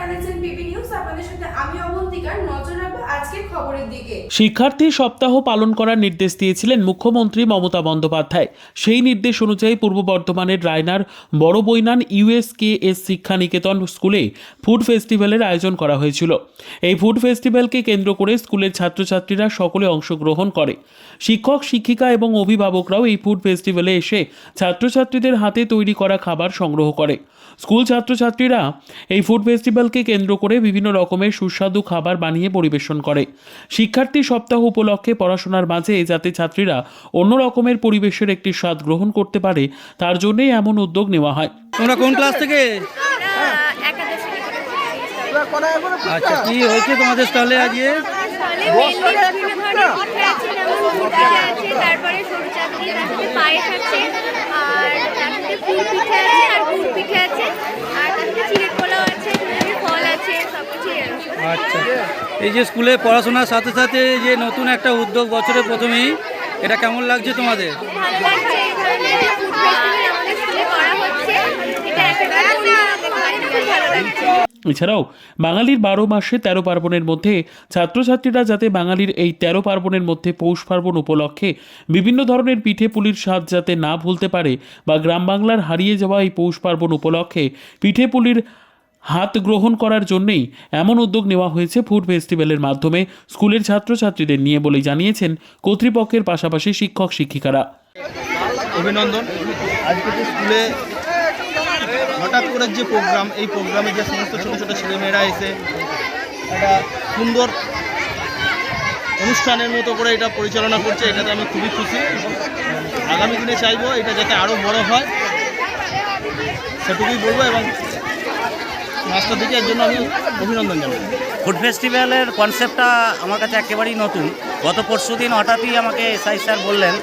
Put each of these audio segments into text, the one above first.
দেখছেন PB news. আপনাদের সাথে আমি অবন্তিকার। নজর রাখবো আজকের খবরের দিকে। শিক্ষার্থী সপ্তাহ পালন করার নির্দেশ দিয়েছিলেন মুখ্যমন্ত্রী মমতা বন্দ্যোপাধ্যায়। সেই নির্দেশ অনুযায়ী পূর্ব বর্ধমানের রায়নার বড় বৈনান ইউএসকেএস শিক্ষা নিকেতন স্কুলে ফুড ফেস্টিভ্যালের আয়োজন করা হয়েছিল। এই ফুড ফেস্টিভ্যালকে কেন্দ্র করে স্কুলের ছাত্রছাত্রীরা সকলে অংশগ্রহণ করে। শিক্ষক শিক্ষিকা এবং অভিভাবকরাও এই ফুড ফেস্টিভ্যালে এসে ছাত্রছাত্রীদের হাতে তৈরি করা খাবার সংগ্রহ করে। স্কুল ছাত্রছাত্রীরা এই ফুড ফেস্টিভ্যালকে কেন্দ্র করে বিভিন্ন রকমের সুস্বাদু খাবার বানিয়ে পরিবেশন করে। শিক্ষার্থী সপ্তাহ উপলক্ষে পড়াশোনার মাঝে যাতে ছাত্রীরা অন্য রকমের পরিবেশের একটি স্বাদ গ্রহণ করতে পারে, তার জন্যই এমন উদ্যোগ নেওয়া হয়। তোমরা কোন ক্লাস থেকে? আচ্ছা, কি হয়েছে তোমাদের স্টলে আজকে? তারপরে সরু চাটনি, তারপরে পায়েস আছে, আর তারপরে ফুল পিঠে আছে, আর গুড় পিঠে আছে, আর তারপরে চিড়ের পোলাও আছে, ফল আছে, সব কিছুই আছে। আচ্ছা, এই যে স্কুলে পড়াশোনার সাথে সাথে যে নতুন একটা উদ্যোগ বছরের প্রথমেই, এটা কেমন লাগছে তোমাদের? ভালো লাগছে, এই ধরনের যে ফুড ফেস্টিভ্যাল আমাদের স্কুলে করা হচ্ছে, এটা একেবারে খুব ভালো লাগছে। এছাড়াও বাঙালির 12 মাসে 13 পার্বণের মধ্যে ছাত্রছাত্রীরা যাতে বাঙালির এই 13 পার্বণের মধ্যে পৌষ পার্বণ উপলক্ষে বিভিন্ন ধরনের পিঠে পুলির স্বাদ যাতে না ভুলতে পারে, বা গ্রাম বাংলার হারিয়ে যাওয়া এই পৌষ পার্বণ উপলক্ষে পিঠে পুলির হাত গ্রহণ করার জন্যেই এমন উদ্যোগ নেওয়া হয়েছে ফুড ফেস্টিভ্যালের মাধ্যমে স্কুলের ছাত্রছাত্রীদের নিয়ে বলেই জানিয়েছেন কর্তৃপক্ষের পাশাপাশি শিক্ষক শিক্ষিকারা। অভিনন্দন। আজকে তো স্কুলে হঠাৎ করে যে প্রোগ্রাম, এই প্রোগ্রামে যে সমস্ত ছোটো ছোটো ছেলেমেয়েরা এসে একটা সুন্দর অনুষ্ঠানের মতো করে এটা পরিচালনা করছে, এটাতে আমি খুবই খুশি। আগামী দিনে চাইবো এটা যাতে আরও বড় হয়, সেটুকুই বলবো, এবং মাস্টার দিকে এর জন্য আমি অভিনন্দন জানাই। ফুড ফেস্টিভ্যালের কনসেপ্টটা আমার কাছে একেবারেই নতুন। গত পরশুদিন হঠাৎই আমাকে এসআই স্যার বললেন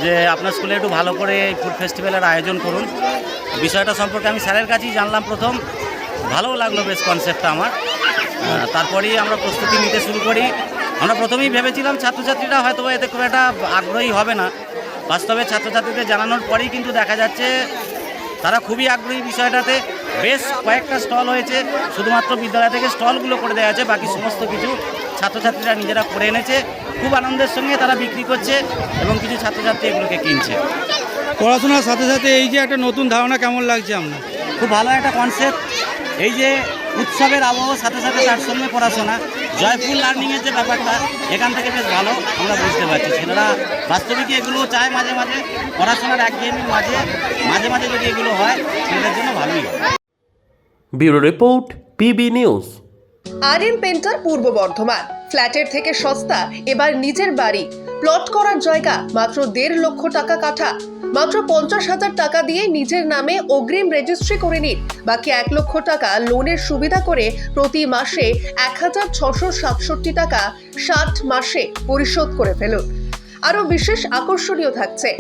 যে আপনার স্কুলে একটু ভালো করে এই ফুড ফেস্টিভ্যালের আয়োজন করুন। বিষয়টা সম্পর্কে আমি স্যারের কাছেই জানলাম প্রথম, ভালো লাগলো বেশ কনসেপ্টটা আমার। তারপরেই আমরা প্রস্তুতি নিতে শুরু করি। আমরা প্রথমেই ভেবেছিলাম ছাত্রছাত্রীরা হয়তো এতে খুব একটা আগ্রহী হবে না। বাস্তবে ছাত্রছাত্রীদের জানানোর পরেই কিন্তু দেখা যাচ্ছে তারা খুবই আগ্রহী বিষয়টাতে। বেশ কয়েকটা স্টল হয়েছে, শুধুমাত্র বিদ্যালয় থেকে স্টলগুলো করে দেওয়া আছে, বাকি সমস্ত কিছু ছাত্রছাত্রীরা নিজেরা করে এনেছে। খুব আনন্দের সঙ্গে তারা বিক্রি করছে এবং কিছু ছাত্রছাত্রী এগুলোকে কিনছে। পড়াশোনার সাথে সাথে এই যে একটা নতুন ধারণা, কেমন লাগছে আপনার? খুব ভালো একটা কনসেপ্ট। এই যে উৎসবের আবহাওয়ার সাথে সাথে তার সঙ্গে পড়াশোনা, জয়ফুল লার্নিংয়ের যে ব্যাপারটা, এখান থেকে বেশ ভালো আমরা বুঝতে পারছি। ছেলেরা বাস্তবিকই এগুলো চায়, মাঝে মাঝে পড়াশোনার একঘেয়েমির মাঝে মাঝে যদি এগুলো হয় ছেলেদের জন্য ভালোই হয়। Bureau report, PB news. R painter পূর্ব বর্ধমান। ফ্ল্যাটের থেকে সস্তা এবার নিজের বাড়ি। প্লট করার জায়গা মাত্র 1.5 লক্ষ টাকা কাঠা। মাত্র 50,000 টাকা দিয়ে নিজের নামে অগ্রিম রেজিস্ট্রি করে নিন। বাকি 1 লক্ষ টাকা লোনের সুবিধা করে প্রতি মাসে 1,667 টাকা 60 মাসে পরিশোধ করে ফেলুন। আরও বিশেষ আকর্ষণীয় থাকছে,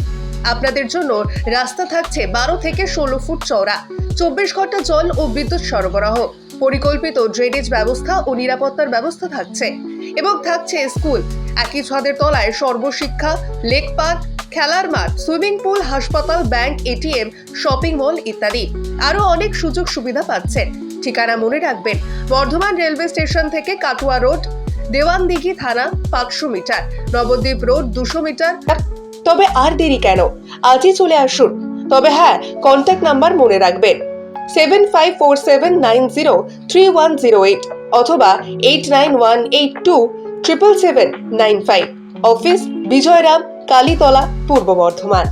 আপনাদের জন্য রাস্তা থাকছে 12 থেকে 16 ফুট চওড়া, 24 ঘন্টা জল ও বিদ্যুৎ সরবরাহ, পরিকল্পিত ড্রেনেজ ব্যবস্থা ও নিরাপত্তার ব্যবস্থা থাকছে, এবং থাকছে স্কুল। একই ছাদের তলায় সর্বশিক্ষা, লেক পার্ক, খেলার মাঠ, সুইমিং পুল, হাসপাতাল, ব্যাংক, এটিএম, শপিং মল ইত্যাদি আরো অনেক সুযোগ সুবিধা পাচ্ছেন। ঠিকানা মনে রাখবেন, বর্ধমান রেলওয়ে স্টেশন থেকে কাটুয়া রোড, দেওয়ানদিঘি থানা 500 মিটার, নবদ্বীপ রোড 200 মিটার। তবে আর দেরি কেন, আজই চলে আসুন। তবে হ্যাঁ, কন্ট্যাক্ট নাম্বার মনে রাখবেন 7547903108 অথবা 8918277795। অফিস বিজয়রাম, কালীতলা, পূর্ব বর্ধমান।